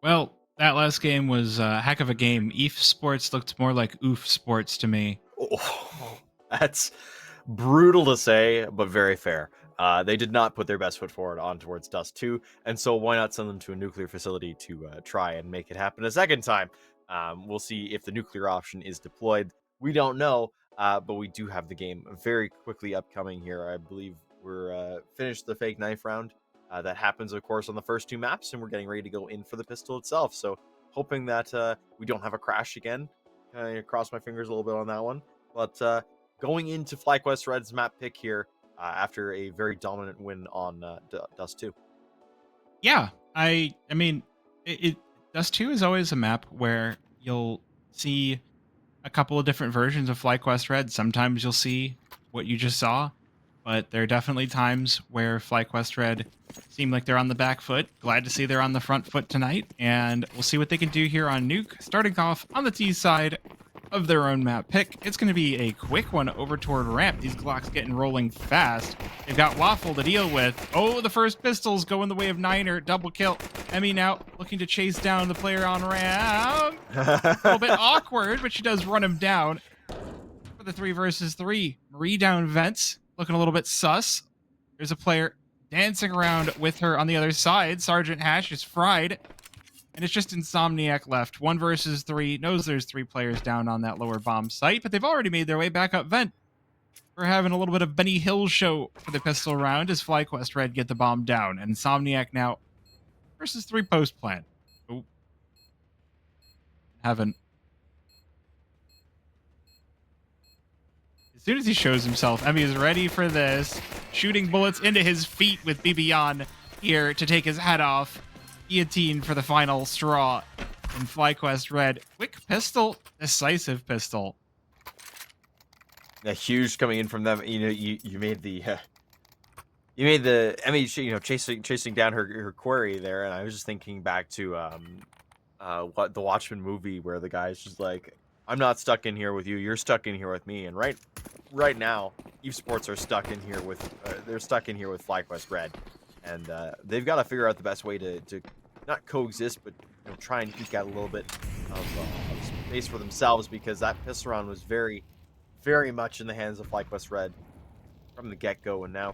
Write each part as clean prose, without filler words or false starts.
Well, that last game was a heck of a game. eFsports looked more like oof sports to me. Oh, that's brutal to say, but very fair. They did not put their best foot forward on towards Dust 2, and so why not send them to a nuclear facility to try and make it happen a second time? We'll see if the nuclear option is deployed. We don't know, but we do have the game very quickly upcoming here. I believe we're finished the fake knife round. That happens, of course, on the first two maps, and we're getting ready to go in for the pistol itself. So hoping that we don't have a crash again. Cross my fingers a little bit on that one. But going into FlyQuest Red's map pick here after a very dominant win on Dust 2. Yeah, I mean, Dust 2 is always a map where you'll see a couple of different versions of FlyQuest Red. Sometimes you'll see what you just saw, but there are definitely times where FlyQuest Red seem like they're on the back foot. Glad to see they're on the front foot tonight, and we'll see what they can do here on Nuke. Starting off on the T side of their own map pick. It's going to be a quick one over toward ramp. These Glocks getting rolling fast. They've got Waffle to deal with. Oh, the first pistols go in the way of Niner. Double kill. Emmy now looking to chase down the player on ramp. A little bit awkward, but she does run him down. For the 3 versus 3. Marie down vents. Looking a little bit sus. There's a player dancing around with her on the other side. Sergeant Hash is fried. And it's just Insomniac left. 1 versus 3. Knows there's 3 players down on that lower bomb site, but they've already made their way back up vent. We're having a little bit of Benny Hill show for the pistol round as FlyQuest Red get the bomb down. And Insomniac now versus 3 post plant. Oh. Heaven. As soon as he shows himself, Emmy is ready for this. Shooting bullets into his feet with BB on here to take his head off. Guillotine for the final straw. And FlyQuest Red. Quick pistol. Decisive pistol. Yeah, huge coming in from them. You know, you made the Emmy, chasing down her quarry there, and I was just thinking back to what the Watchmen movie where the guy's just like, I'm not stuck in here with you, you're stuck in here with me. And right now, eFsports are stuck in here with FlyQuest Red, and they've got to figure out the best way to not coexist, but try and eke out a little bit of space for themselves, because that pistol round was very, very much in the hands of FlyQuest Red from the get-go. And now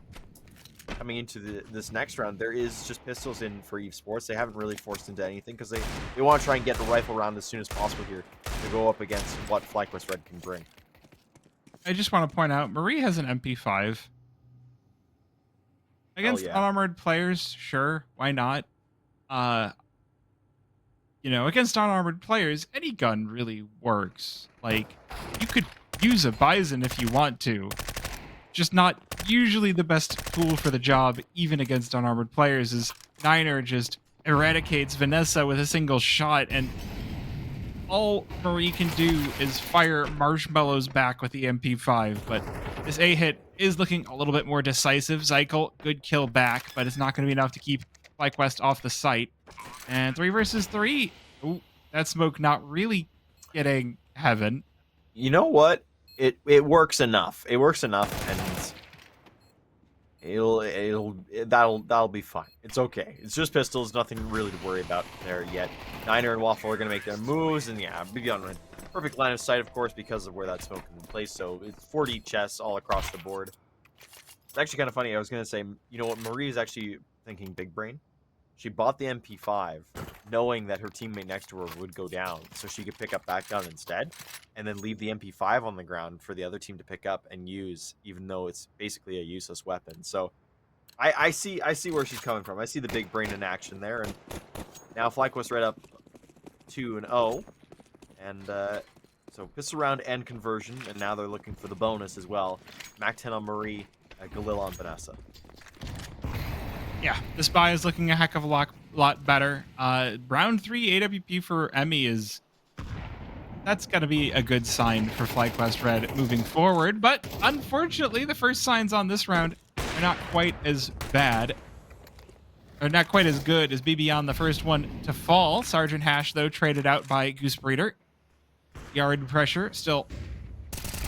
coming into this next round, there is just pistols in for eFsports. They haven't really forced into anything because they want to try and get the rifle round as soon as possible here to go up against what FlyQuest Red can bring. I just want to point out, Marie has an MP5. Against unarmored players, sure, why not? Against unarmored players, any gun really works. Like, you could use a Bison if you want to. Just not usually the best tool for the job, even against unarmored players, as Niner just eradicates Vanessa with a single shot, and all Marie can do is fire marshmallows back with the MP5. But this A-hit is looking a little bit more decisive. Zykel, good kill back, but it's not going to be enough to keep FlyQuest off the site. And 3 versus 3. Ooh, that smoke not really getting heaven. You know what? It works enough. It works enough, and that'll be fine. It's okay. It's just pistols, nothing really to worry about there yet. Niner and Waffle are gonna make their moves, and yeah, big on perfect line of sight, of course, because of where that smoke is in place. So it's 40 chests all across the board. It's actually kind of funny. I was gonna say, you know what? Marie is actually thinking big brain. She bought the MP5 knowing that her teammate next to her would go down, so she could pick up that gun instead, and then leave the MP5 on the ground for the other team to pick up and use, even though it's basically a useless weapon. So I see where she's coming from. I see the big brain in action there, and now FlyQuest Red up 2-0, and so pistol round and conversion, and now they're looking for the bonus as well. Mac 10 on Marie, Galil on Vanessa. Yeah, this buy is looking a heck of a lot better. Round 3 AWP for Emmy that's got to be a good sign for FlyQuest Red moving forward. But unfortunately, the first signs on this round are not quite as bad, or not quite as good as BB on the first one to fall. Sergeant Hash, though, traded out by Goose Breeder. Yard pressure still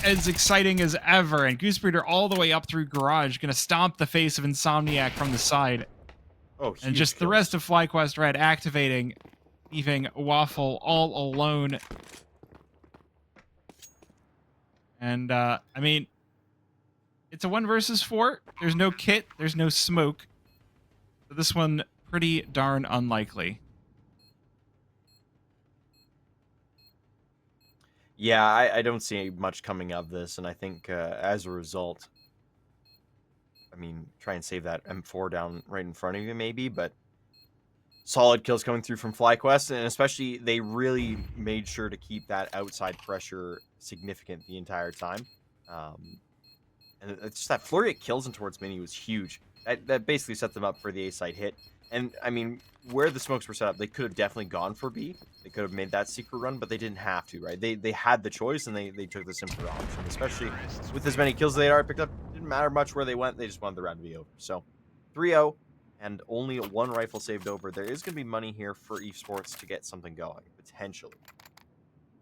as exciting as ever, and Goose Breeder all the way up through garage, gonna stomp the face of Insomniac from the side. Oh, and just the rest of FlyQuest Red activating leaving Waffle all alone. And, I mean, it's a 1 versus 4. There's no kit. There's no smoke. So this one, pretty darn unlikely. Yeah, I don't see much coming of this, and I think as a result, I mean, try and save that M4 down right in front of you maybe, but solid kills coming through from FlyQuest, and especially they really made sure to keep that outside pressure significant the entire time. And it's just that flurry of kills in towards Mini was huge. That basically set them up for the A site hit. And I mean, where the smokes were set up, they could have definitely gone for B. They could have made that secret run, but they didn't have to, right? They had the choice, and they took the simpler option, especially with as many kills they already picked up. Didn't matter much where they went. They just wanted the round to be over. So 3-0 and only 1 rifle saved over. There is going to be money here for eFsports to get something going, potentially.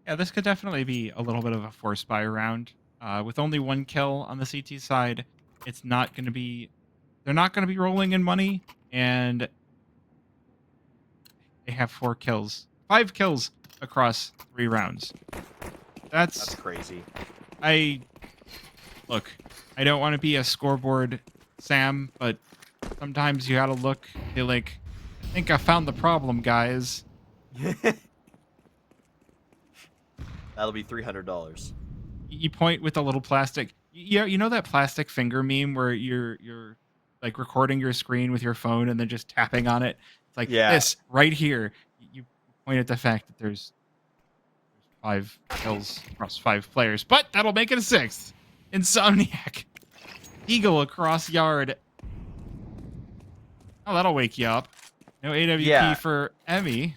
Yeah, this could definitely be a little bit of a force buy round. With only 1 kill on the CT side, it's not going to be... They're not going to be rolling in money, and they have 4 kills. 5 kills across 3 rounds. That's crazy. Look, I don't want to be a scoreboard Sam, but sometimes you gotta look, be like, I think I found the problem, guys. That'll be $300. You point with a little plastic. Yeah, you know that plastic finger meme where you're like recording your screen with your phone and then just tapping on it. It's like this right here. You point at the fact that there's 5 kills across 5 players, but that'll make it a 6th. Insomniac, Eagle across yard. Oh, that'll wake you up. No AWP for Emmy.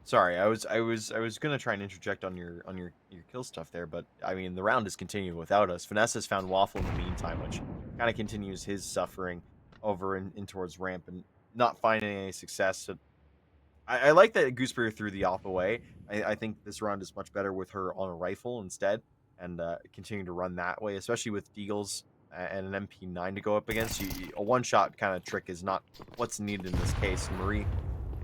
Sorry, I was gonna try and interject on your kill stuff there, but I mean the round is continuing without us. Finesse has found Waffle in the meantime, which kind of continues his suffering over in towards ramp and not finding any success. So I like that Gooseberry threw the op away. I think this round is much better with her on a rifle instead, and continuing to run that way, especially with Deagles and an MP9 to go up against you. A one-shot kind of trick is not what's needed in this case. Marie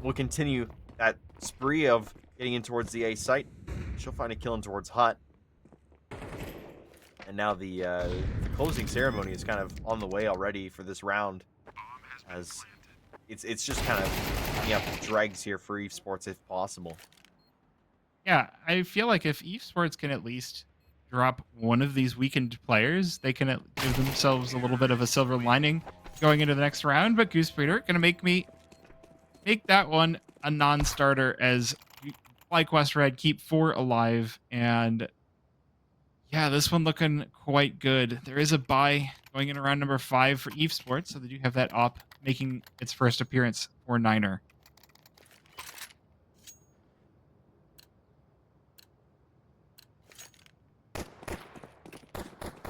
will continue that spree of getting in towards the A site. She'll find a kill in towards Hut. And now the closing ceremony is kind of on the way already for this round, as it's just kind of picking up dregs here for eFsports if possible. Yeah, I feel like if eFsports can at least drop one of these weakened players, they can give themselves a little bit of a silver lining going into the next round. But Goose Breeder gonna make that one a non-starter, as FlyQuest Red keep 4 alive. And yeah, this one looking quite good. There is a bye going in around number 5 for eFsports, so they do have that op making its first appearance for Niner.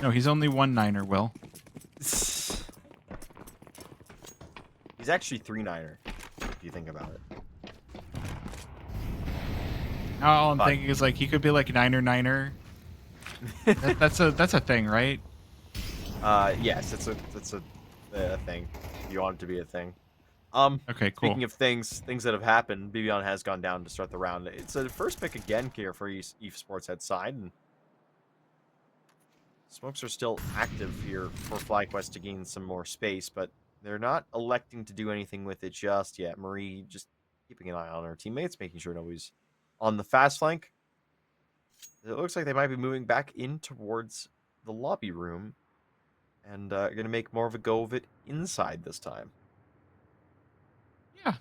No, he's only 1 Niner, Will. He's actually 3 Niner, if you think about it. Now all I'm thinking is like he could be like Niner. That's a thing, right? Yes, it's a thing. You want it to be a thing. Okay, cool. Speaking of things that have happened, Bibion has gone down to start the round. It's a first pick again here for eFsports head side, and smokes are still active here for FlyQuest to gain some more space, but they're not electing to do anything with it just yet. Marie just keeping an eye on her teammates, making sure nobody's on the fast flank. It looks like they might be moving back in towards the lobby room, and going to make more of a go of it inside this time. Yeah,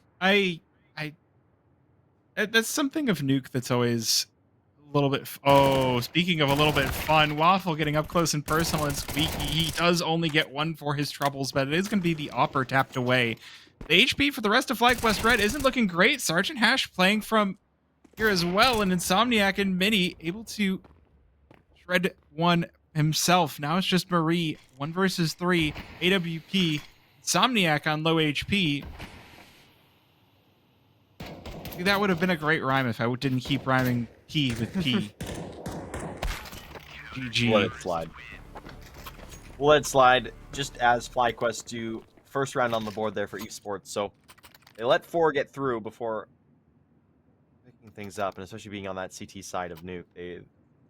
that's something of Nuke that's always a little bit. Oh, speaking of a little bit fun, Waffle getting up close and personal and squeaky. He does only get 1 for his troubles, but it is going to be the opper tapped away. The HP for the rest of FlyQuest Red isn't looking great. Sergeant Hash playing from here as well, and Insomniac and Mini able to shred 1 himself. Now it's just Marie, 1 versus 3, AWP, Insomniac on low HP. That would have been a great rhyme if I didn't keep rhyming P with P. GG. Let it slide. We'll let it slide just as FlyQuest do. First round on the board there for esports. So they let 4 get through before picking things up, and especially being on that CT side of Nuke,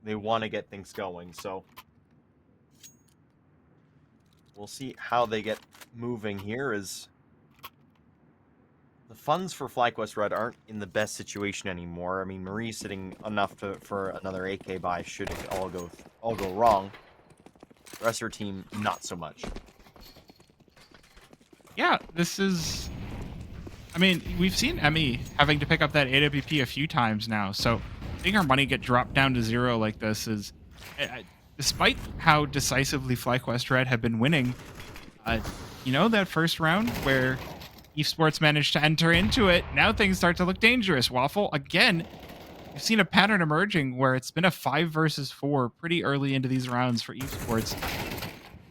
they want to get things going. So we'll see how they get moving here. As the funds for FlyQuest Red aren't in the best situation anymore. I mean, Marie's sitting enough for another AK buy should it all go wrong. The rest of her team, not so much. Yeah, this is... I mean, we've seen Emmy having to pick up that AWP a few times now, so seeing her money get dropped down to 0 like this is... despite how decisively FlyQuest Red have been winning, you know, that first round where esports managed to enter into it, now things start to look dangerous. Waffle, again, we've seen a pattern emerging where it's been a 5 versus 4 pretty early into these rounds for esports.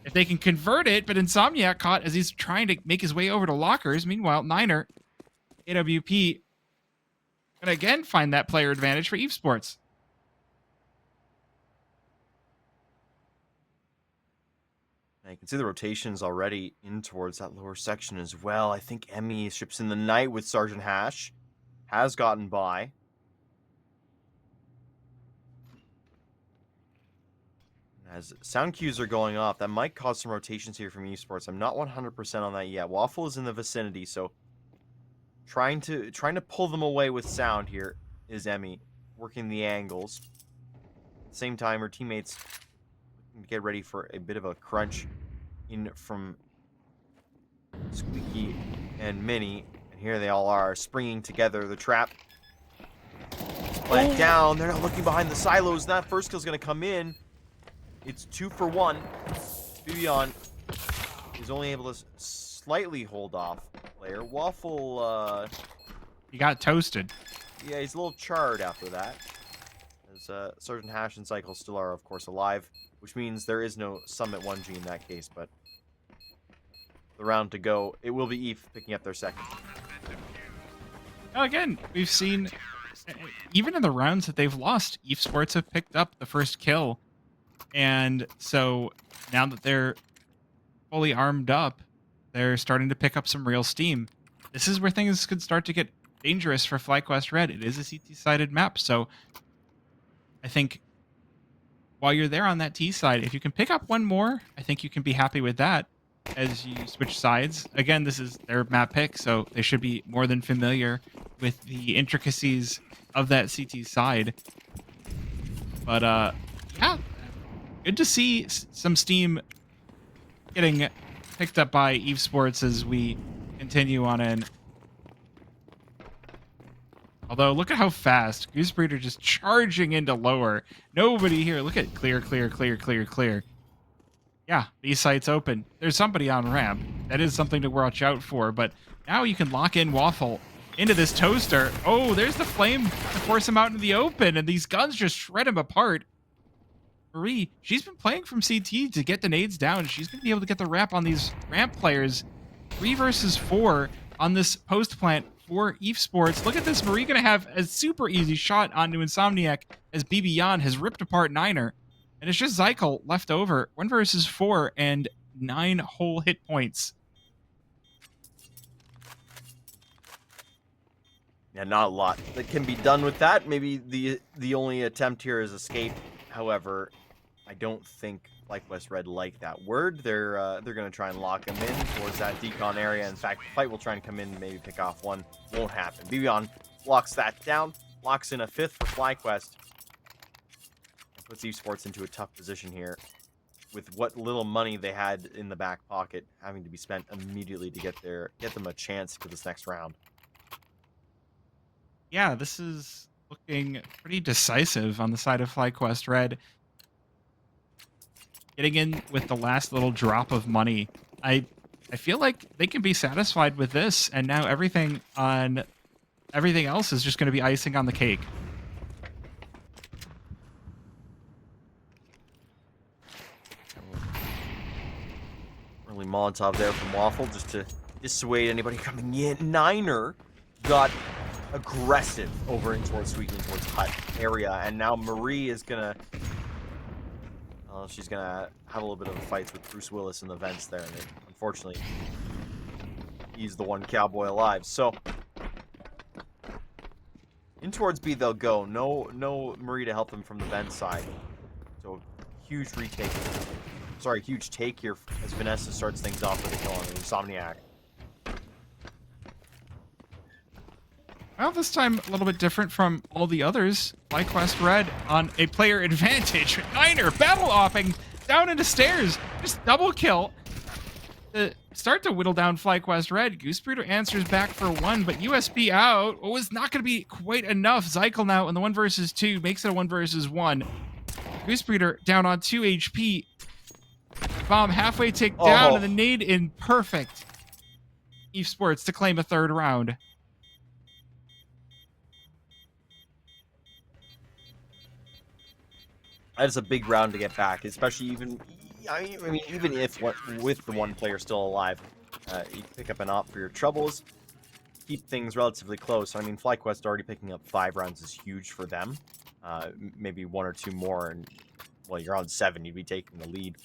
If they can convert it, but Insomniac caught as he's trying to make his way over to lockers. Meanwhile, Niner, AWP, gonna again find that player advantage for esports. Now you can see the rotations already in towards that lower section as well. I think Emmy ships in the night with Sergeant Hash. Has gotten by. As sound cues are going off, that might cause some rotations here from esports. I'm not 100% on that yet. Waffle is in the vicinity, so trying to pull them away with sound here is Emmy, working the angles. At the same time, her teammates get ready for a bit of a crunch in from Squeaky and Minnie, and here they all are springing together. The trap plant down. They're not looking behind the silos. That first kill is going to come in. It's 2 for 1. Vivian is only able to slightly hold off player. Waffle, He got toasted. yeah, he's a little charred after that. As Sergeant Hash and Cycle still are, of course, alive, which means there is no Summit 1G in that case, but the round to go, it will be EVE picking up their second. Now again, we've seen, even in the rounds that they've lost, esports have picked up the first kill. And so now that they're fully armed up, they're starting to pick up some real steam. This is where things could start to get dangerous for FlyQuest Red. It is a CT-sided map, so I think while you're there on that T side, if you can pick up one more, I think you can be happy with that as you switch sides. Again, this is their map pick, so they should be more than familiar with the intricacies of that CT side. But, yeah. Good to see some steam getting picked up by esports as we continue on in. Although, look at how fast Goosebreeder just charging into lower. Nobody here. Look at clear, clear, clear, clear, clear. Yeah, B site's open. There's somebody on ramp. That is something to watch out for. But now you can lock in Waffle into this toaster. Oh, there's the flame to force him out into the open. And these guns just shred him apart. Marie, she's been playing from CT to get the nades down. She's going to be able to get the wrap on these ramp players. 3 versus 4 on this post plant for esports. Look at this. Marie going to have a super easy shot onto Insomniac as BByon has ripped apart Niner. And it's just Zykel left over. 1 versus 4 and 9 whole hit points. Yeah, not a lot that can be done with that. Maybe the only attempt here is escape. However, I don't think FlyQuest Red like that word. They're going to try and lock him in towards that decon area. In fact, the fight will try and come in and maybe pick off one. Won't happen. BByon locks that down. Locks in a 5th for FlyQuest. And puts esports into a tough position here. With what little money they had in the back pocket having to be spent immediately to get them a chance to this next round. Yeah, this is looking pretty decisive on the side of FlyQuest Red. Getting in with the last little drop of money. I feel like they can be satisfied with this, and now everything else is just going to be icing on the cake. Early Molotov there from Waffle just to dissuade anybody coming in. Niner got aggressive over in towards Squeaking towards hut area, and now Marie is gonna Well, she's gonna have a little bit of a fight with Bruce Willis in the vents there, and unfortunately, he's the one cowboy alive. So, in towards B they'll go. No Marie to help them from the vent side. So, huge retake. Sorry, huge take here as Vanessa starts things off with a kill on the Insomniac. Well, this time a little bit different from all the others. FlyQuest Red on a player advantage. Niner battle-opping down into stairs. Just double kill. To start to whittle down FlyQuest Red. Goosebreeder answers back for one, but USB out. Oh, it's not going to be quite enough. Zykel now in the 1 versus 2 makes it a 1 versus 1. Goosebreeder down on 2 HP. Bomb halfway take down and the nade in perfect. eFsports to claim a 3rd round. That is a big round to get back, especially even if with the one player still alive, you pick up an op for your troubles, keep things relatively close. I mean, FlyQuest already picking up 5 rounds is huge for them. Maybe 1 or 2 more, and well, you're on 7, you'd be taking the lead.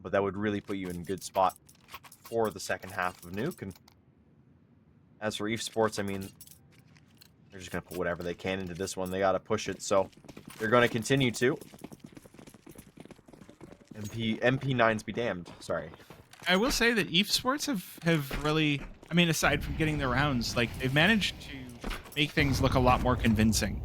But that would really put you in a good spot for the second half of Nuke. And as for eFsports, I mean, they're just going to put whatever they can into this one. They got to push it, so they're going to continue to. MP9s be damned. Sorry. I will say that eFsports have really, I mean, aside from getting the rounds, like, they've managed to make things look a lot more convincing.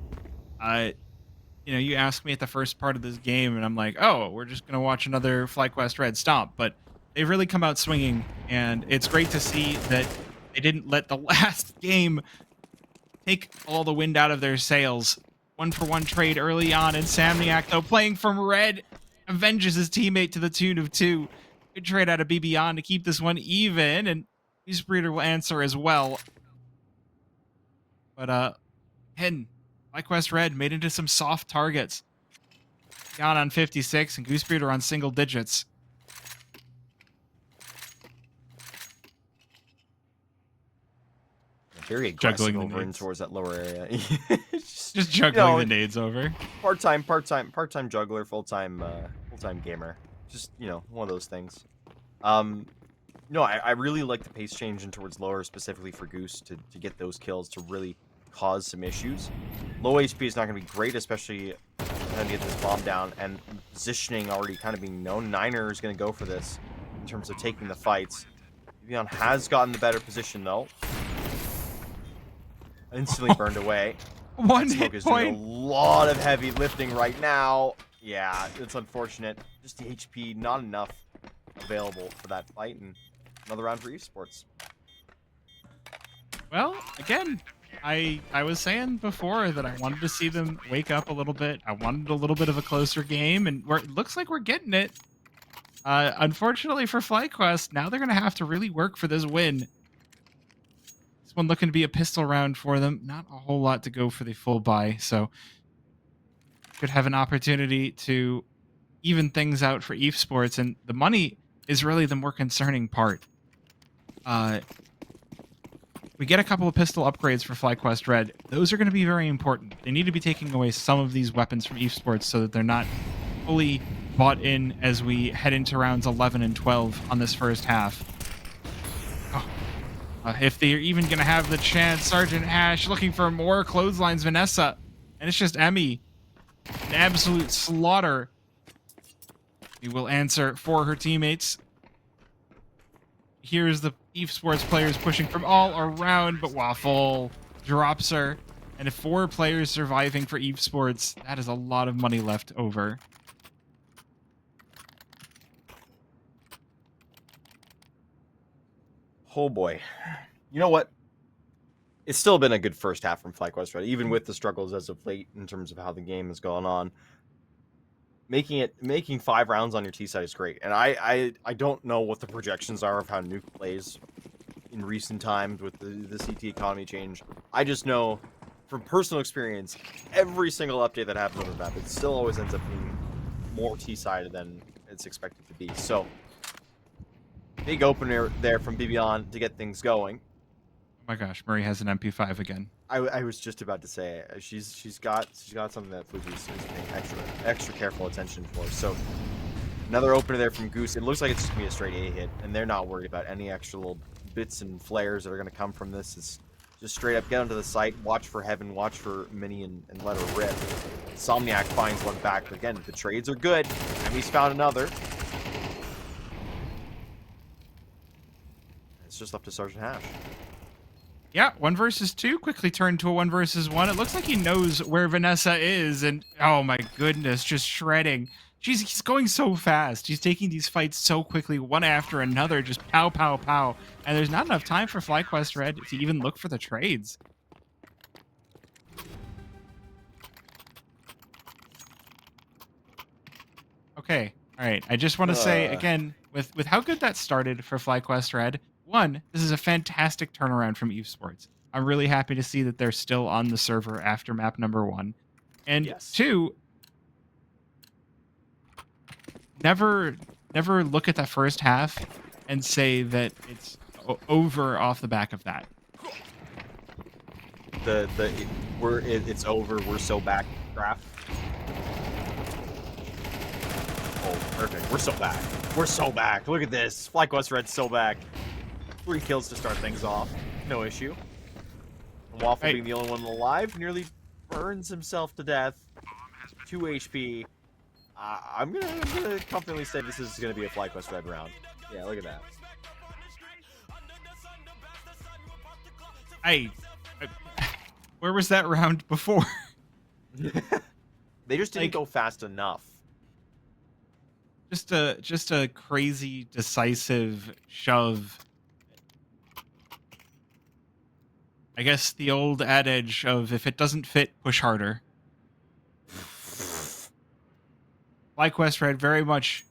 You know, you asked me at the first part of this game, and I'm like, oh, we're just going to watch another FlyQuest Red stomp. But they've really come out swinging, and it's great to see that they didn't let the last game take all the wind out of their sails. 1-for-1 trade early on, and Samniak, though, playing from red, avenges his teammate to the tune of 2. Good trade out of BB to keep this one even, and Goosebreeder will answer as well. But, again, FlyQuest Red made into some soft targets. Got on 56, and Goosebreeder on single digits. Very aggressive Juggling the over in nades. towards that lower area. Just juggling the nades over. Part-time juggler, full-time gamer. Just, you know, one of those things. No, I really like the pace change in towards lower, specifically for Goose, to get those kills, to really cause some issues. Low HP is not going to be great, especially trying to get this bomb down, and positioning already kind of being known. Niner is going to go for this in terms of taking the fights. Vivian has gotten the better position, though. Instantly burned away. One Smoke hit is point. doing a lot of heavy lifting right now. Yeah, it's unfortunate. Just the HP, not enough available for that fight, and another round for eFsports. Well, again, I was saying before that I wanted to see them wake up a little bit. I wanted a little bit of a closer game, and it looks like we're getting it. Unfortunately for FlyQuest, now they're going to have to really work for this win. This one looking to be a pistol round for them. Not a whole lot to go for the full buy, so could have an opportunity to even things out for eFsports, and the money is really the more concerning part. We get a couple of pistol upgrades for FlyQuest Red. Those are going to be very important. They need to be taking away some of these weapons from eFsports so that they're not fully bought in as we head into rounds 11 and 12 on this first half. Oh. If they're even going to have the chance, Sergeant Ash looking for more clotheslines, Vanessa. And it's just Emmy. An absolute slaughter. He will answer for her teammates. Here's the eFsports players pushing from all around, but Waffle drops her. And if 4 players surviving for eFsports, that is a lot of money left over. Oh boy. You know what? It's still been a good first half from FlyQuest Red, even with the struggles as of late in terms of how the game has gone on. Making 5 rounds on your T side is great. And I don't know what the projections are of how Nuke plays in recent times with the CT economy change. I just know from personal experience, every single update that happens on the map, it still always ends up being more T-sided than it's expected to be. So, big opener there from Bibian to get things going. Oh my gosh, Murray has an MP5 again. I was just about to say she's got something that Floofy is paying extra careful attention for. So Another opener there from Goose. It looks like it's just going to be a straight A hit, and they're not worried about any extra little bits and flares that are going to come from this. It's just straight up get onto the site, watch for Heaven, watch for Mini, and let her rip. Insomniac finds one back, but again, the trades are good. And he's found another. It's just up to Sergeant Hash. Yeah, 1 versus 2 quickly turned to a 1 versus 1. It looks like he knows where Vanessa is, and oh my goodness, just shredding. He's going so fast. He's taking these fights so quickly, one after another, just pow, pow, pow. And there's not enough time for FlyQuest Red to even look for the trades. Okay, all right. I just want to say again, with how good that started for FlyQuest Red, one, this is a fantastic turnaround from eFsports. I'm really happy to see that they're still on the server after map number 1. And Yes. 2, never look at that first half and say that it's over off the back of that. It's over. We're so back. Graph. Oh, perfect. We're so back. We're so back. Look at this. FlyQuest Red's so back. 3 kills to start things off. No issue. And Waffle being the only one alive nearly burns himself to death. 2 HP. I'm gonna confidently say this is gonna be a FlyQuest Red round. Yeah, look at that. Where was that round before? They just didn't go fast enough. Just a crazy decisive shove. I guess the old adage of if it doesn't fit, push harder. FlyQuest Red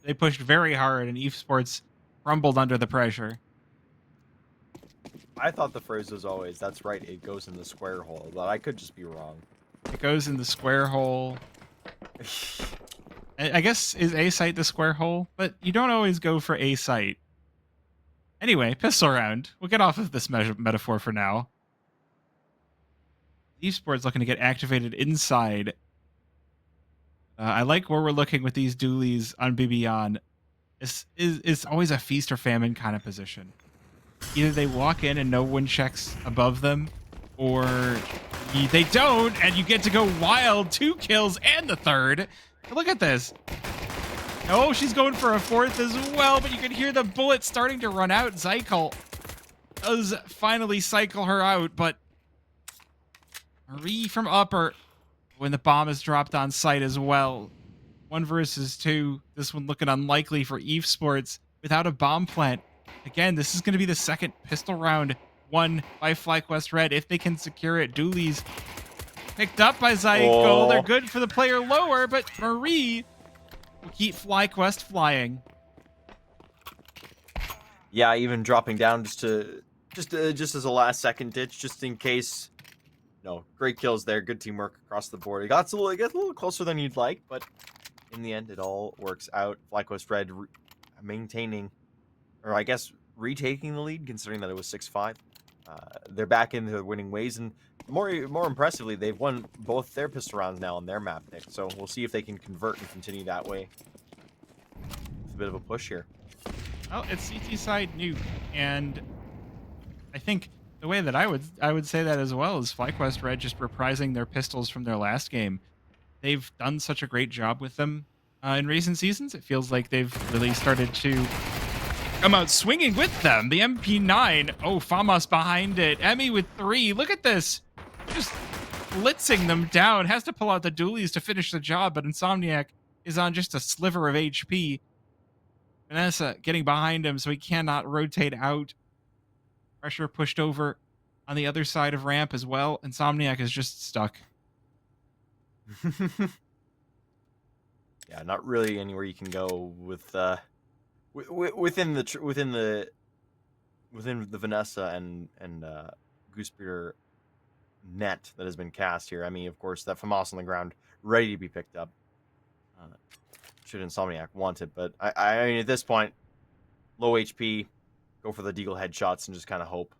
they pushed very hard, and eFsports crumbled under the pressure. I thought the phrase was always, that's right, it goes in the square hole, but I could just be wrong. It goes in the square hole. I guess, is A site the square hole? But you don't always go for A site. Anyway, pistol round. We'll get off of this metaphor for now. eFsports looking to get activated inside. I like where we're looking with these dualies on Bibian. It's always a feast or famine kind of position. Either they walk in and no one checks above them, or they don't, and you get to go wild. 2 kills and the 3rd. Look at this. Oh, she's going for a 4th as well, but you can hear the bullet starting to run out. Zykel does finally cycle her out, but Marie from upper when the bomb is dropped on site as well. 1 versus 2. This one looking unlikely for eFsports without a bomb plant. Again, this is going to be the 2nd pistol round won by FlyQuest Red if they can secure it. Dooley's picked up by Zykel. Oh. They're good for the player lower, but Marie will keep FlyQuest flying. Yeah, even dropping down just as a last second ditch, just in case. No, great kills there. Good teamwork across the board. It gets a little closer than you'd like, but in the end, it all works out. FlyQuest Red maintaining, or I guess retaking the lead, considering that it was 6-5. They're back in their winning ways, and more impressively, they've won both their pistol rounds now on their map pick. So we'll see if they can convert and continue that way. It's a bit of a push here. Well, it's CT side Nuke, and I think the way that I would say that as well is FlyQuest Red just reprising their pistols from their last game. They've done such a great job with them in recent seasons. It feels like they've really started to come out swinging with them. The MP9. Oh, Famas behind it. Emmy with 3. Look at this. Just blitzing them down. Has to pull out the dualies to finish the job, but Insomniac is on just a sliver of HP. Vanessa getting behind him so he cannot rotate out. Pressure pushed over on the other side of ramp as well. Insomniac is just stuck. Yeah, not really anywhere you can go with within the Vanessa and Goosebeater net that has been cast here. I mean, of course, that FAMAS on the ground, ready to be picked up. Should Insomniac want it, but I mean, at this point, low HP, go for the deagle headshots and just kind of hope.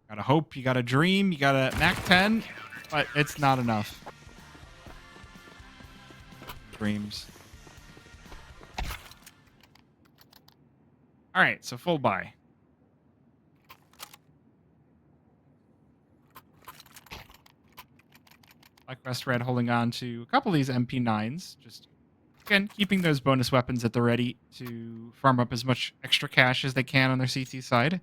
Gotta hope, you gotta dream, you gotta Mac 10, but it's not enough. streams. All right, so full buy. FlyQuest Red holding on to a couple of these MP9s. Just, again, keeping those bonus weapons at the ready to farm up as much extra cash as they can on their CT side.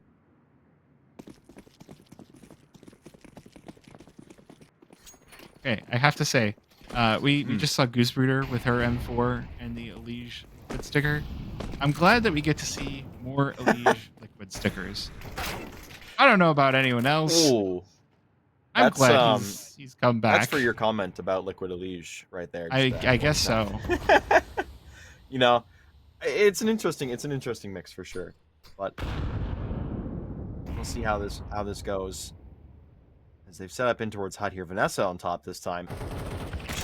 Okay, I have to say, we just saw Goosebrooder with her M4 and the Elige liquid sticker. I'm glad that we get to see more Elige liquid stickers. I don't know about anyone else. Ooh, I'm that's glad he's come back. that's for your comment about Liquid Elige right there. I guess so. You know, it's an interesting mix for sure, but we'll see how this goes. As they've set up in towards Hut here, Vanessa on top this time.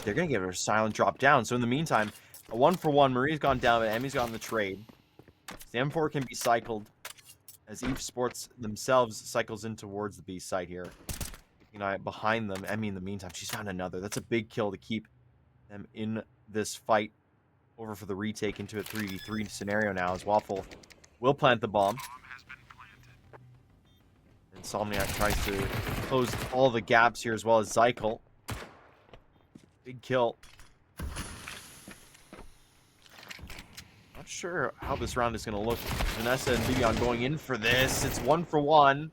They're gonna give her a silent drop down. So in the meantime, a 1-for-1. Marie's gone down, but Emmy's gotten the trade. The M4 can be cycled as eefsports themselves cycles in towards the B site here. Keeping an eye behind them. Emmy in the meantime, she's found another. That's a big kill to keep them in this fight. Over for the retake into a 3v3 scenario now as Waffle will plant the bomb. Insomniac tries to close all the gaps here as well as Zykel. Big kill. Not sure how this round is going to look. Vanessa and Vivian going in for this. It's 1-for-1.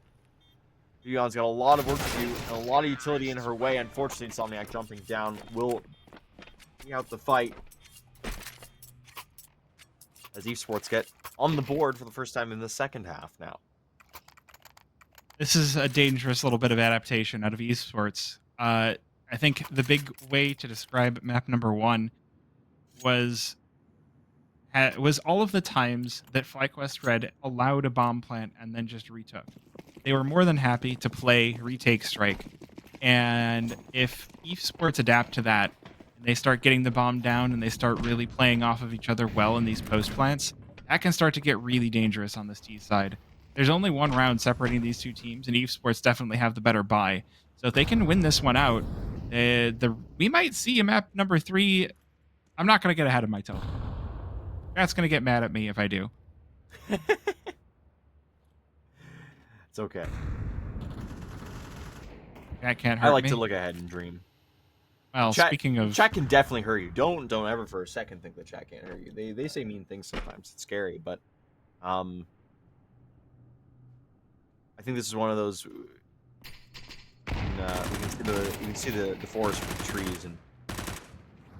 Vivian's got a lot of work to do and a lot of utility in her way. Unfortunately, Insomniac jumping down will be out the fight. As eefsports get on the board for the first time in the second half now. This is a dangerous little bit of adaptation out of esports. I think the big way to describe map number 1 was all of the times that FlyQuest Red allowed a bomb plant and then just retook. They were more than happy to play retake strike. And if esports adapt to that, and they start getting the bomb down and they start really playing off of each other well in these post plants, that can start to get really dangerous on this T side. There's only one round separating these two teams, and esports definitely have the better buy. So if they can win this one out, we might see a map number 3. I'm not going to get ahead of my token. That's going to get mad at me if I do. It's okay. That can't hurt me. I like to look ahead and dream. Well, speaking of... Chat can definitely hurt you. Don't ever for a second think that chat can't hurt you. They say mean things sometimes. It's scary, but... I think this is one of those... you can see the forest with the trees and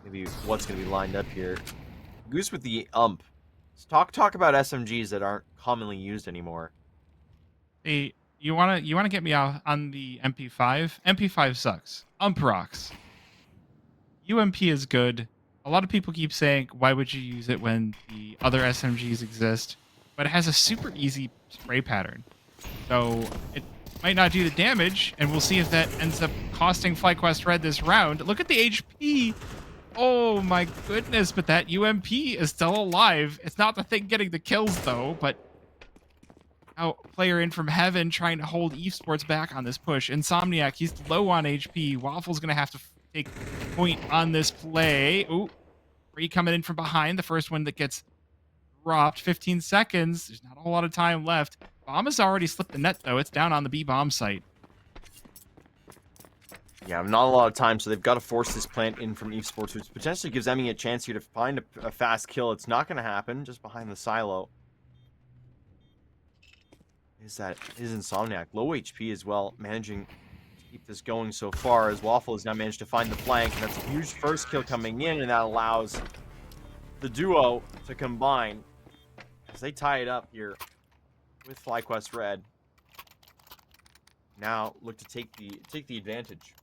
maybe what's going to be lined up here. Goose with the ump. Let's talk about SMGs that aren't commonly used anymore. Hey, you wanna get me out on the MP5? MP5 sucks. Ump rocks. UMP is good. A lot of people keep saying, why would you use it when the other SMGs exist? But it has a super easy spray pattern. So it might not do the damage, and we'll see if that ends up costing FlyQuest Red this round. Look at the HP. Oh my goodness, but that UMP is still alive. It's not the thing getting the kills though, but now player in from heaven trying to hold esports back on this push. Insomniac, he's low on HP. Waffle's gonna have to take point on this play. Ooh, Free coming in from behind. The first one that gets dropped. 15 seconds. There's not a whole lot of time left. Bomb has already slipped the net though. It's down on the B bomb site. Yeah, not a lot of time, so they've got to force this plant in from eefsports, which potentially gives Emmy a chance here to find a fast kill. It's not going to happen, just behind the silo. Is Insomniac. Low HP as well, managing to keep this going so far, as Waffle has now managed to find the flank, and that's a huge first kill coming in, and that allows the duo to combine as they tie it up here with FlyQuest Red. Now look to take the advantage.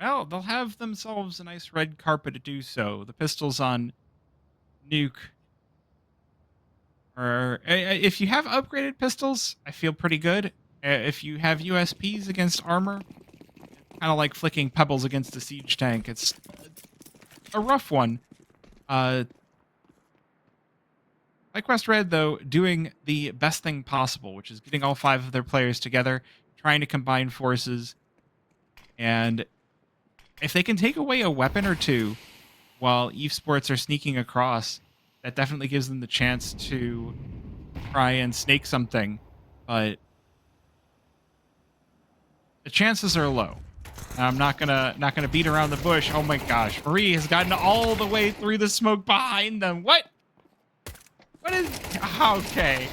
Well, they'll have themselves a nice red carpet to do so. The pistols on Nuke. Or if you have upgraded pistols, I feel pretty good. If you have USPs against armor, kind of like flicking pebbles against a siege tank. It's a rough one. FlyQuest Red, though, doing the best thing possible, which is getting all 5 of their players together, trying to combine forces, and if they can take away a weapon or two while esports are sneaking across, that definitely gives them the chance to try and snake something. But the chances are low. I'm not gonna beat around the bush. Oh my gosh, Marie has gotten all the way through the smoke behind them. What? What is? Okay,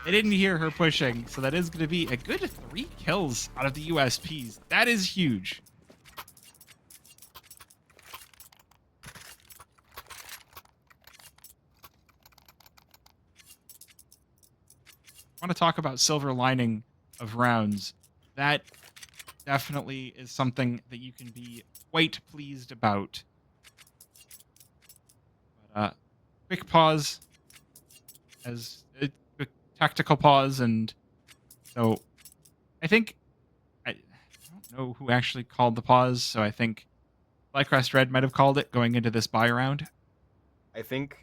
they didn't hear her pushing, so that is going to be a good 3 kills out of the USPs. That is huge. I want to talk about silver lining of rounds. That definitely is something that you can be quite pleased about. But, quick pause, as a quick tactical pause, and so I think I don't know who actually called the pause, so I think FlyQuest Red might have called it going into this buy round. I think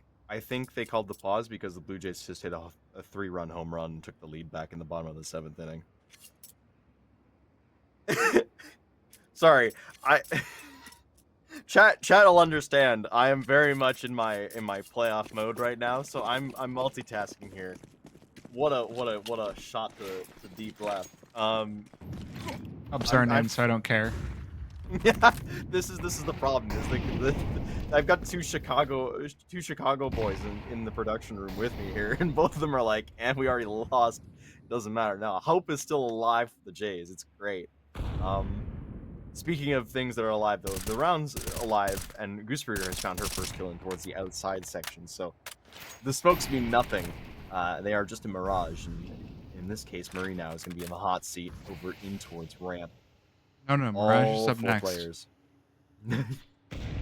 they called the pause because the Blue Jays just hit a 3-run home run and took the lead back in the bottom of the 7th inning. Sorry, chat will understand. I am very much in my playoff mode right now, so I'm multitasking here. What a shot to deep left. Cubs aren't in, so I don't care. Yeah, this is the problem. Is I've got two Chicago boys in the production room with me here, and both of them are like, "And we already lost. Doesn't matter now. Hope is still alive for the Jays. It's great." Speaking of things that are alive, though, the round's alive, and Gooseberry has found her first kill in towards the outside section. So the smokes mean nothing. They are just a mirage, and in this case, Marie now is going to be in the hot seat over in towards ramp. No, Mirage is up next. Players.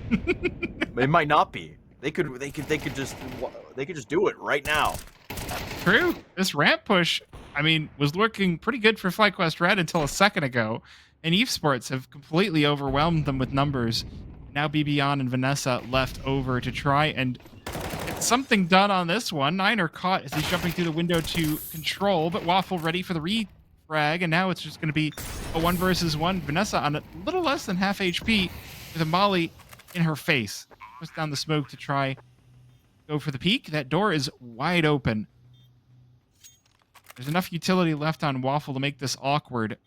It might not be. They could just do it right now. True. This ramp push, I mean, was looking pretty good for FlyQuest Red until a second ago, and eFsports have completely overwhelmed them with numbers. Now BBon and Vanessa left over to try and get something done on this one. Niner caught as he's jumping through the window to control, but Waffle ready for the refrag, and now it's just going to be a 1 versus 1. Vanessa on a little less than half HP with a molly in her face. Puts down the smoke to try go for the peak. That door is wide open. There's enough utility left on Waffle to make this awkward.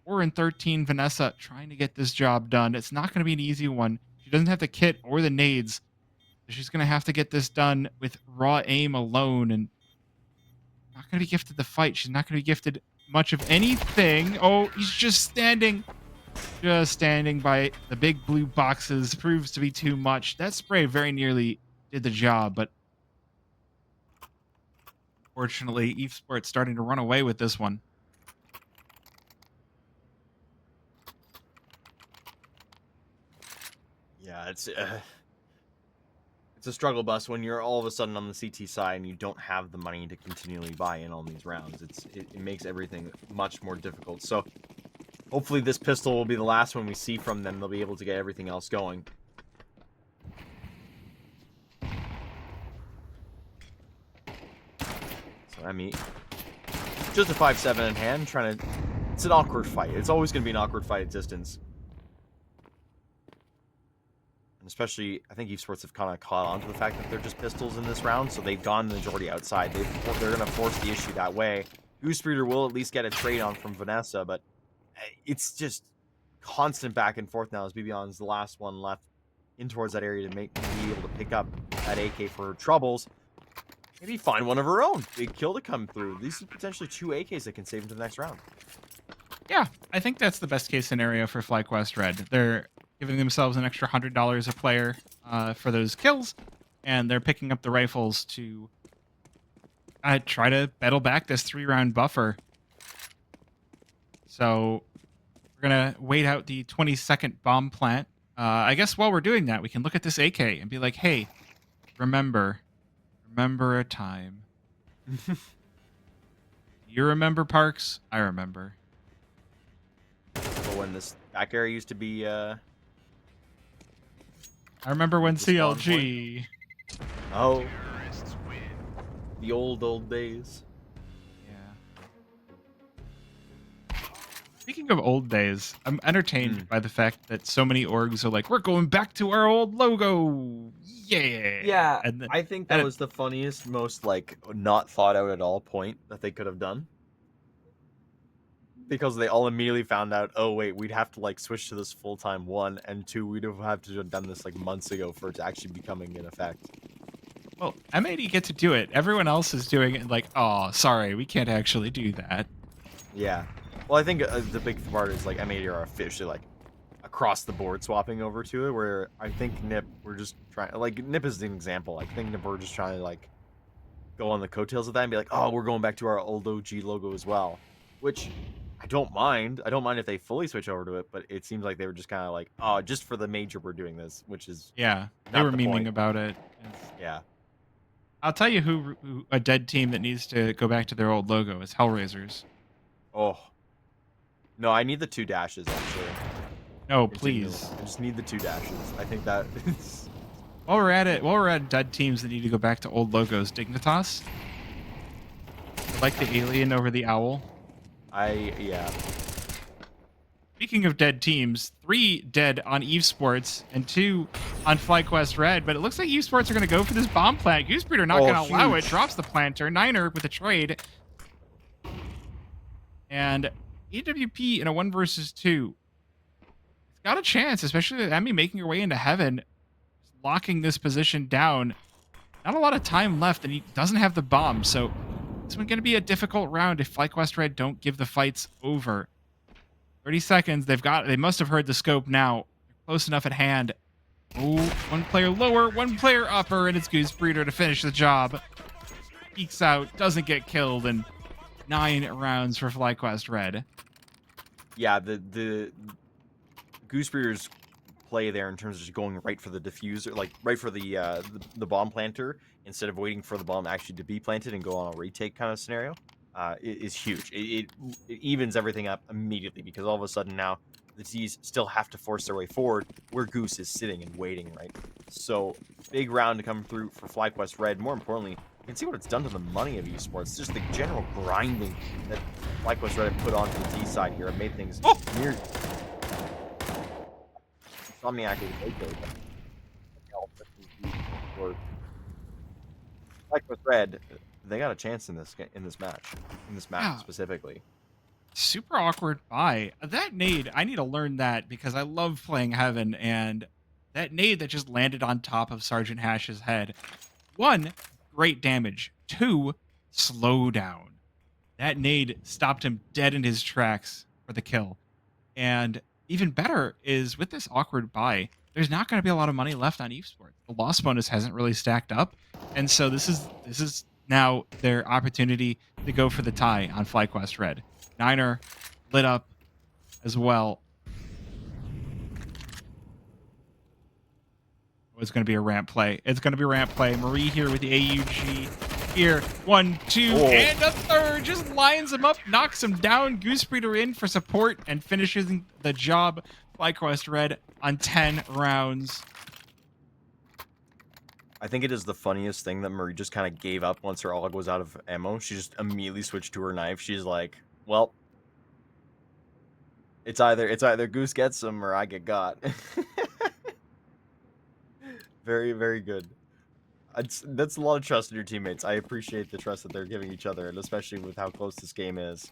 4-13 Vanessa trying to get this job done. It's not going to be an easy one. She doesn't have the kit or the nades. She's going to have to get this done with raw aim alone, and not going to be gifted the fight. She's not going to be gifted much of anything. Oh, he's just standing by the big blue boxes. Proves to be too much. That spray very nearly did the job, but fortunately, eFsports starting to run away with this one. Yeah, it's a struggle bus when you're all of a sudden on the CT side and you don't have the money to continually buy in on these rounds. It makes everything much more difficult. So hopefully this pistol will be the last one we see from them. They'll be able to get everything else going. So I mean, just a 5-7 in hand, trying to. It's an awkward fight. It's always going to be an awkward fight at distance. And especially, I think eFsports have kind of caught on to the fact that they're just pistols in this round, so they've gone the majority outside. They're going to force the issue that way. Gooseberry will at least get a trade on from Vanessa, but it's just constant back and forth now as BBon's the last one left in towards that area to be able to pick up that AK for her troubles. Maybe find one of her own. Big kill to come through. These are potentially 2 AKs that can save into the next round. Yeah, I think that's the best case scenario for FlyQuest Red. They're giving themselves an extra $100 a player for those kills, and they're picking up the rifles to try to battle back this 3-round buffer. So we're going to wait out the 20-second bomb plant. I guess while we're doing that, we can look at this AK and be like, hey, remember a time. You remember, Parks? I remember. But when this back area used to be... I remember when CLG... Oh. The old days. Yeah. speaking of old days, I'm entertained Mm. by the fact that so many orgs are like, we're going back to our old logo. Yeah. Yeah, And then, I think that and was the funniest, most like not thought out at all point that they could have done. Because they all immediately found out, oh wait, we'd have to like switch to this full-time, one, and two, we'd have to have done this like months ago for it to actually be coming in effect. well, M80 get to do it. Everyone else is doing it like, oh, sorry, we can't actually do that. Yeah. Well, I think the big part is like M80 are officially like across the board swapping over to it, where I think Nip, we're just trying, like Nip is an example. I think Nip, we're just trying to like go on the coattails of that and be like, oh, we're going back to our old OG logo as well, which I don't mind. I don't mind if they fully switch over to it, but it seems like they were just kind of like, oh, just for the major we're doing this, which is Yeah, they not were the memeing point. about it. Yeah. I'll tell you who a dead team that needs to go back to their old logo is Hellraisers. Oh. No, I need the 2 dashes actually. No, Continue. please. I just need the 2 dashes. I think that is... While we're at dead teams that need to go back to old logos, Dignitas. I like the alien over the owl. yeah. Speaking of dead teams, 3 dead on eFsports and 2 on FlyQuest Red, but it looks like eFsports are going to go for this bomb plant. Goosebreeder not going to allow it. Huge. Drops the planter. Niner with a trade. And AWP in a 1 versus 2. It's got a chance, especially with Emmy making her way into heaven, locking this position down. Not a lot of time left, and he doesn't have the bomb, so this one's going to be a difficult round if FlyQuest Red don't give the fights over. 30 seconds. They must have heard the scope now. They're close enough at hand. Oh, 1 player lower, 1 player upper, and it's Goosebreeder to finish the job. Peeks out, doesn't get killed, and 9 rounds for FlyQuest Red. Yeah, the Goosebreeder's play there in terms of just going right for the diffuser, like right for the bomb planter instead of waiting for the bomb actually to be planted and go on a retake kind of scenario, is huge. It evens everything up immediately because all of a sudden now the T's still have to force their way forward where Goose is sitting and waiting, right? So big round to come through for FlyQuest Red. More importantly, you can see what it's done to the money of esports. Just the general grinding that FlyQuest Red have put onto the T side here have made things near. Insomniac is okay, but FlyQuest Red, they got a chance in this match specifically. Super awkward buy. That nade, I need to learn that because I love playing Heaven, and that nade that just landed on top of Sergeant Hash's head. 1, great damage. 2, slow down. That nade stopped him dead in his tracks for the kill. And even better is with this awkward buy, there's not going to be a lot of money left on eFsports. The loss bonus hasn't really stacked up, and so this is now their opportunity to go for the tie on FlyQuest Red. Niner lit up as well. Oh, it's going to be a ramp play. It's going to be a ramp play. Marie here with the AUG. Here, 1, 2, and a third. Just lines him up, knocks him down. Goosebreeder in for support and finishes the job. FlyQuest Red on 10 rounds. I think it is the funniest thing that Marie just kind of gave up once her AUG was out of ammo. She just immediately switched to her knife. She's like, well, it's either Goose gets them or I get got. Very, very good. That's a lot of trust in your teammates. I appreciate the trust that they're giving each other, and especially with how close this game is.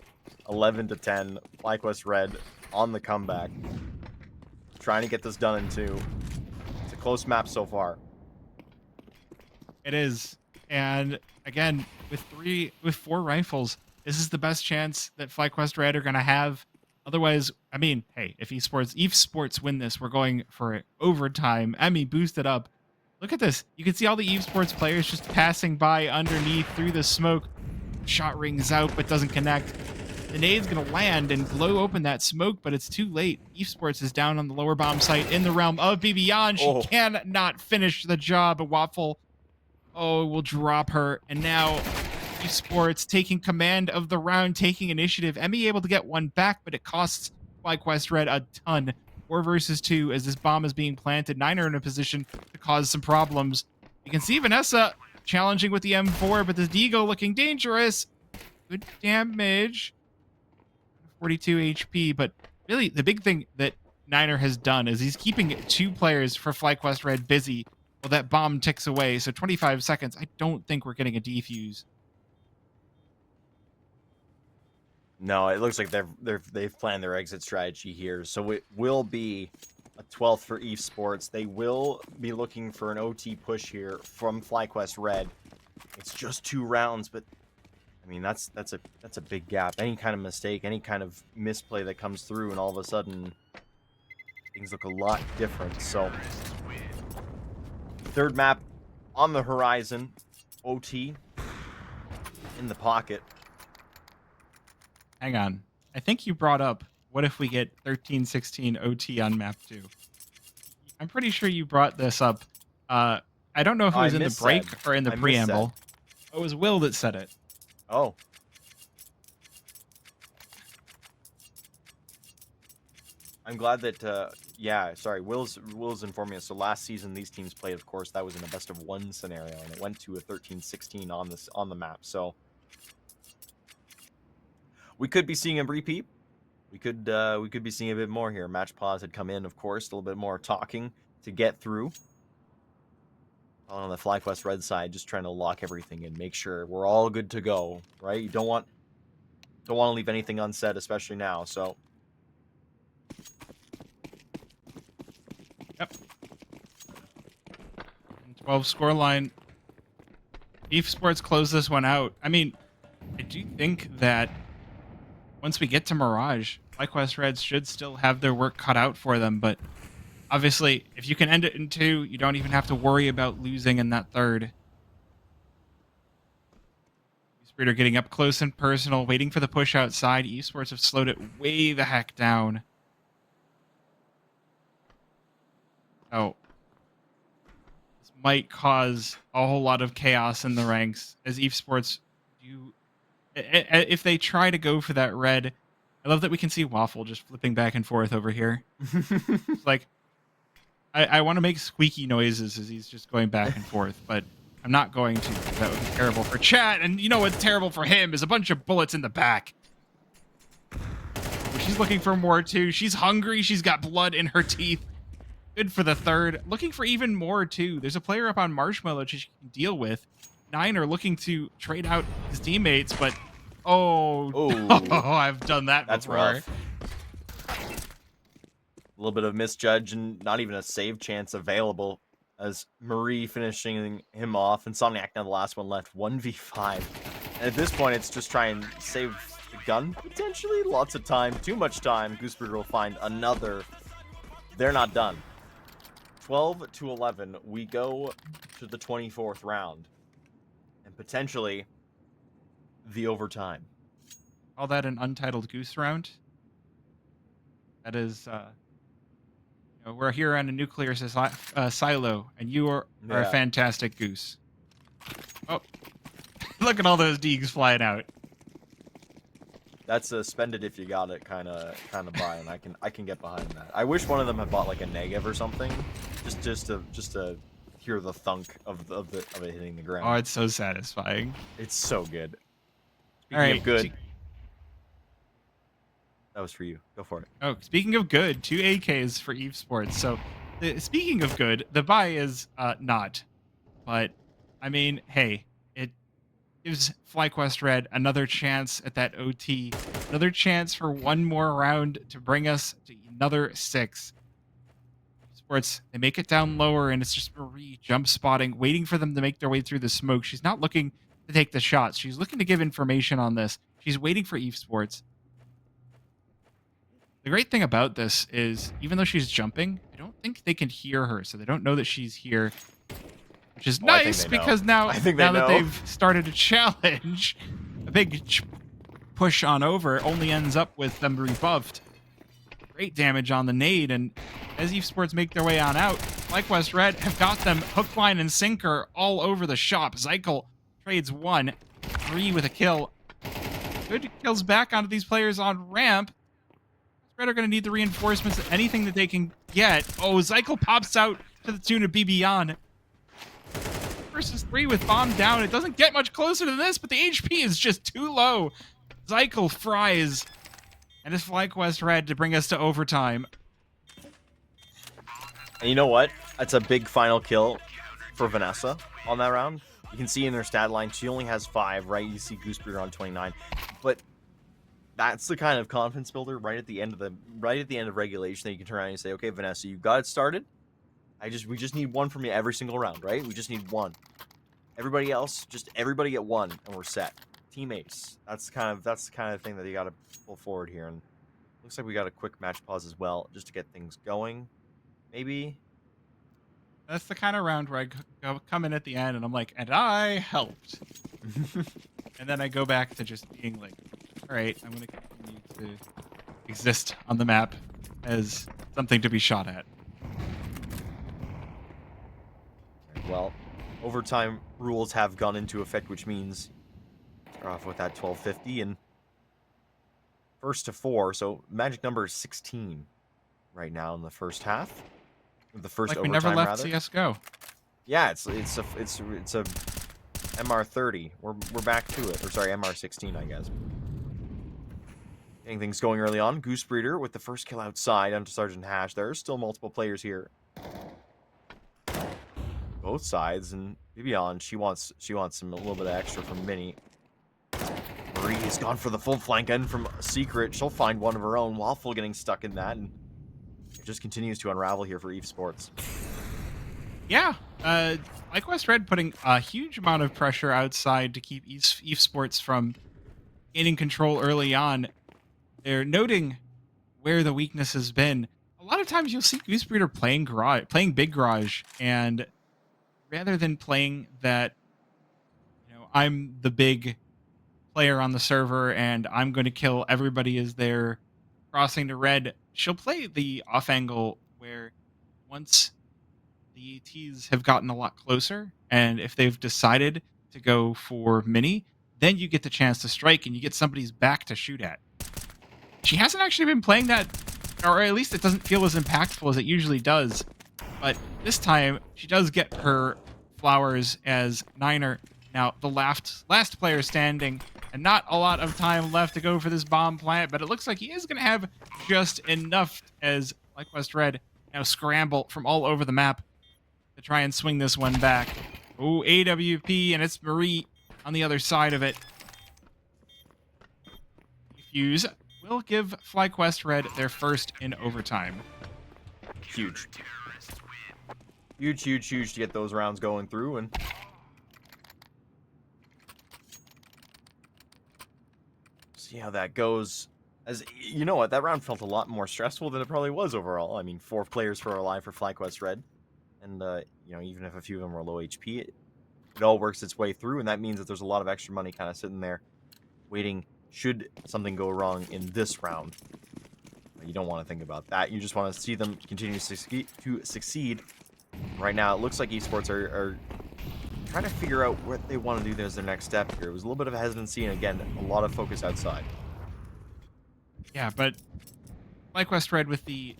11-10, FlyQuest Red on the comeback. Trying to get this done in 2. It's a close map so far. It is. And again, with 4 rifles, this is the best chance that FlyQuest Red are going to have. Otherwise, I mean, hey, if eFsports win this, we're going for overtime. Emmy boosted up. Look at this. You can see all the eFsports players just passing by underneath through the smoke. Shot rings out, but doesn't connect. The nade's going to land and blow open that smoke, but it's too late. eFsports is down on the lower bomb site in the realm of Beyond. She cannot finish the job. Waffle, will drop her. And now eFsports taking command of the round, taking initiative. Emmy able to get 1 back, but it costs FlyQuest Red a ton. 4 versus 2 as this bomb is being planted. Niner in a position to cause some problems. You can see Vanessa challenging with the M4, but the Deagle looking dangerous. Good damage. 42 HP, but really the big thing that Niner has done is he's keeping 2 players for FlyQuest Red busy while that bomb ticks away. So 25 seconds, I don't think we're getting a defuse. No, it looks like they've planned their exit strategy here. So it will be a 12th for eFsports. They will be looking for an OT push here from FlyQuest Red. It's just 2 rounds, but I mean that's a big gap. Any kind of mistake, any kind of misplay that comes through, and all of a sudden things look a lot different. So 3rd map on the horizon, OT in the pocket. Hang on. I think you brought up, what if we get 13-16 OT on map 2? I'm pretty sure you brought this up. I don't know if it was in the break or in the preamble. It was Will that said it. Oh. I'm glad that, yeah, sorry, Will's informing us. So last season, these teams played, of course, that was in a best of 1 scenario, and it went to a 13-16 on the map. So we could be seeing a repeat. We could be seeing a bit more here. Match pause had come in, of course, a little bit more talking to get through. On the FlyQuest Red side, just trying to lock everything in, make sure we're all good to go, right? You don't want to leave anything unsaid, especially now. So, yep. 12 scoreline. eFsports close this one out. I mean, I do think that once we get to Mirage, FlyQuest Reds should still have their work cut out for them, but obviously, if you can end it in 2, you don't even have to worry about losing in that 3rd. Spirit are getting up close and personal, waiting for the push outside. eSports have slowed it way the heck down. Oh. This might cause a whole lot of chaos in the ranks, as eSports do. If they try to go for that red, I love that we can see Waffle just flipping back and forth over here. It's like, I want to make squeaky noises as he's just going back and forth, but I'm not going to. That would be terrible for chat. And you know what's terrible for him is a bunch of bullets in the back. She's looking for more too. She's hungry. She's got blood in her teeth. Good for the 3rd. Looking for even more too. There's a player up on Marshmallow she can deal with. Niner looking to trade out his teammates, but I've done that that's before. Rough. A little bit of misjudge and not even a save chance available as Marie finishing him off. Insomniac now the last one left, 1v5. And at this point, it's just try and save the gun, potentially. Lots of time, too much time. Gooseberger will find another. They're not done. 12-11, we go to the 24th round. And potentially the overtime. Call that an untitled goose round. That is... we're here on a nuclear silo, and you are a fantastic goose. Oh, look at all those deegs flying out. That's a spend it if you got it kind of buy, and I can get behind that. I wish one of them had bought like a negative or something, just to hear the thunk of it hitting the ground. Oh, it's so satisfying. It's so good. Speaking of good. That was for you. Go for it. Oh, speaking of good, 2 AKs for eFsports. So, speaking of good, the buy is not. But, I mean, hey, it gives FlyQuest Red another chance at that OT. Another chance for one more round to bring us to another 6. eFsports, they make it down lower, and it's just Marie jump spotting, waiting for them to make their way through the smoke. She's not looking to take the shots. She's looking to give information on this. She's waiting for eFsports. The great thing about this is, even though she's jumping, I don't think they can hear her, so they don't know that she's here, which is nice because now that they've started a challenge, a big push on over only ends up with them rebuffed. Great damage on the nade, and as eFsports make their way on out, FlyQuest Red have got them hook, line, and sinker all over the shop. Zykel trades 1, 3 with a kill. Good kills back onto these players on ramp. Red are going to need the reinforcements, anything that they can get. Oh, Zykel pops out to the tune of BB versus 3 with bomb down. It doesn't get much closer than this, but the HP is just too low. Zykel fries. And it's FlyQuest Red to bring us to overtime. And you know what? That's a big final kill for Vanessa on that round. You can see in her stat line, she only has 5, right? You see Goosebeard on 29. But that's the kind of confidence builder right at the end of regulation that you can turn around and say, okay, Vanessa, you got it started. We just need one from you every single round, right? We just need one. Everybody else, just everybody get one, and we're set. Team ace. That's the kind of thing that you got to pull forward here. And looks like we got a quick match pause as well, just to get things going. Maybe. That's the kind of round where I come in at the end and I'm like, and I helped. And then I go back to just being like, all right, I'm going to continue to exist on the map as something to be shot at. Well, overtime rules have gone into effect, which means we're off with that 1250 and first to 4. So magic number is 16 right now in the first half. The first like we overtime, never left rather. CS:GO. Yeah, it's a MR30. We're back to it. Or sorry, MR16, I guess. Getting things going early on. Goosebreeder with the first kill outside onto Sergeant Hash. There are still multiple players here. Both sides, and Bibion, she wants a little bit of extra from Minnie. Marie has gone for the full flank end from Secret. She'll find one of her own. Waffle getting stuck in that, and it just continues to unravel here for eFsports. Yeah, FlyQuest Red putting a huge amount of pressure outside to keep eFsports from gaining control early on. They're noting where the weakness has been. A lot of times you'll see Goosebreeder playing Big Garage, and rather than playing that, I'm the big player on the server and I'm going to kill everybody as they're crossing to red, she'll play the off angle where once the ETs have gotten a lot closer, and if they've decided to go for mini, then you get the chance to strike and you get somebody's back to shoot at. She hasn't actually been playing that, or at least it doesn't feel as impactful as it usually does. But this time, she does get her flowers as Niner. Now, the last player standing, and not a lot of time left to go for this bomb plant, but it looks like he is going to have just enough as FlyQuest Red now scramble from all over the map to try and swing this one back. Oh, AWP, and it's Marie on the other side of it. Fuse will give FlyQuest Red their first in overtime. Huge. Huge to get those rounds going through, and see how that goes. As you know what, that round felt a lot more stressful than it probably was overall. I mean, 4 players for alive for FlyQuest Red, and even if a few of them were low HP, it all works its way through, and that means that there's a lot of extra money kind of sitting there waiting should something go wrong in this round. You don't want to think about that. You just want to see them continue to succeed. Right now, it looks like esports are trying to figure out what they want to do as their next step here. It was a little bit of a hesitancy, and again, a lot of focus outside. Yeah, but FlyQuest Red with the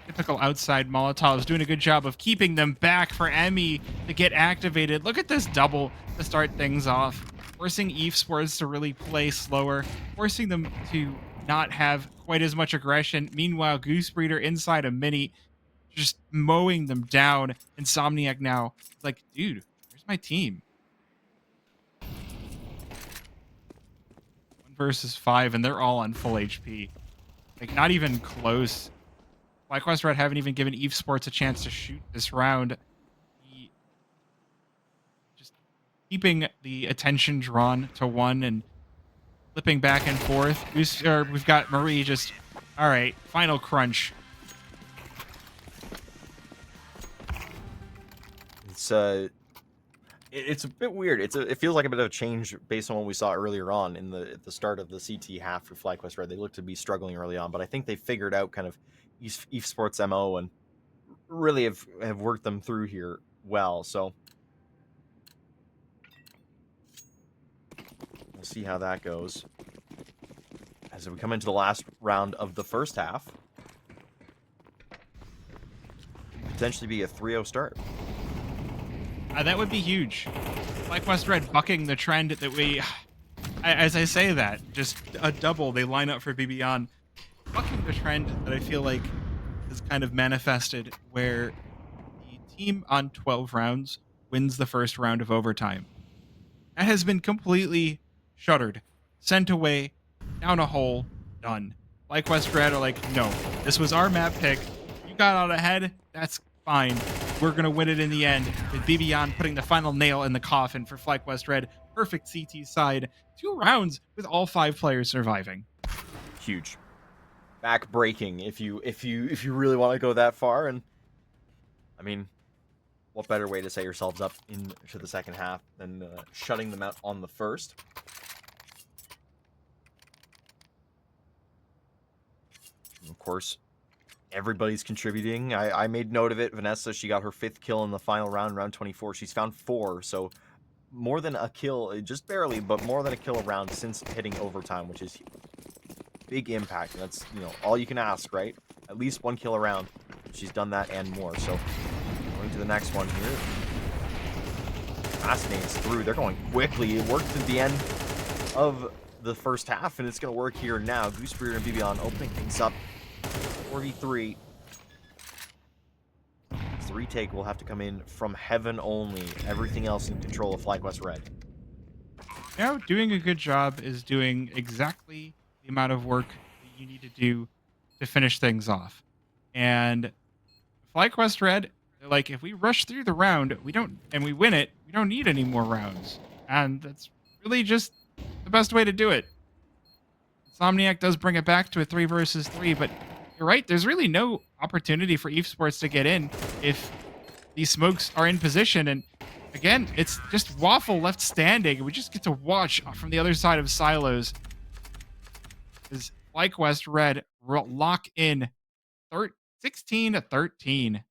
typical outside Molotovs doing a good job of keeping them back for Emmy to get activated. Look at this double to start things off, forcing eFsports to really play slower, forcing them to not have quite as much aggression. Meanwhile, Goosebreeder inside a mini, just mowing them down. Insomniac now, like, dude, where's my team? 1 versus 5, and they're all on full HP. Like, not even close. FlyQuest Red haven't even given eFsports a chance to shoot this round. Just keeping the attention drawn to one and flipping back and forth. We've got Marie just, all right, final crunch. It's a bit weird. It feels like a bit of a change based on what we saw earlier on at the start of the CT half for FlyQuest Red. They looked to be struggling early on, but I think they figured out kind of eFsports MO and really have worked them through here well. So we'll see how that goes as we come into the last round of the first half. Potentially be a 3-0 start. That would be huge. FlyQuest Red bucking the trend that we, as I say that, just a double. They line up for Bibion. bucking the trend that I feel like has kind of manifested where the team on 12 rounds wins the first round of overtime. That has been completely shuttered, sent away, down a hole, done. FlyQuest Red are like, no, this was our map pick. You got out ahead. That's fine. We're going to win it in the end. With BBon putting the final nail in the coffin for FlyQuest Red. Perfect CT side. 2 rounds with all 5 players surviving. Huge. Back breaking if you really want to go that far. And I mean, what better way to set yourselves up into the second half than shutting them out on the first? And of course, everybody's contributing. I made note of it. Vanessa, she got her 5th kill in the final round, round 24. She's found 4, so more than a kill, just barely, but more than a kill a round since hitting overtime, which is big impact. And that's, all you can ask, right? At least 1 kill a round. She's done that and more. So going to the next one here. Fascinating's through. They're going quickly. It worked at the end of the first half, and it's going to work here now. Gooseberry and BBon opening things up. 4v3. The retake will have to come in from heaven only. Everything else in control of FlyQuest Red. Now, doing a good job is doing exactly the amount of work that you need to do to finish things off. And FlyQuest Red, they're like, if we rush through the round, and we win it, we don't need any more rounds. And that's really just the best way to do it. Insomniac does bring it back to a 3 versus 3, but you're right, there's really no opportunity for eefsports to get in if these smokes are in position. And again, it's just Waffle left standing. We just get to watch from the other side of silos as FlyQuest Red lock in 16-13.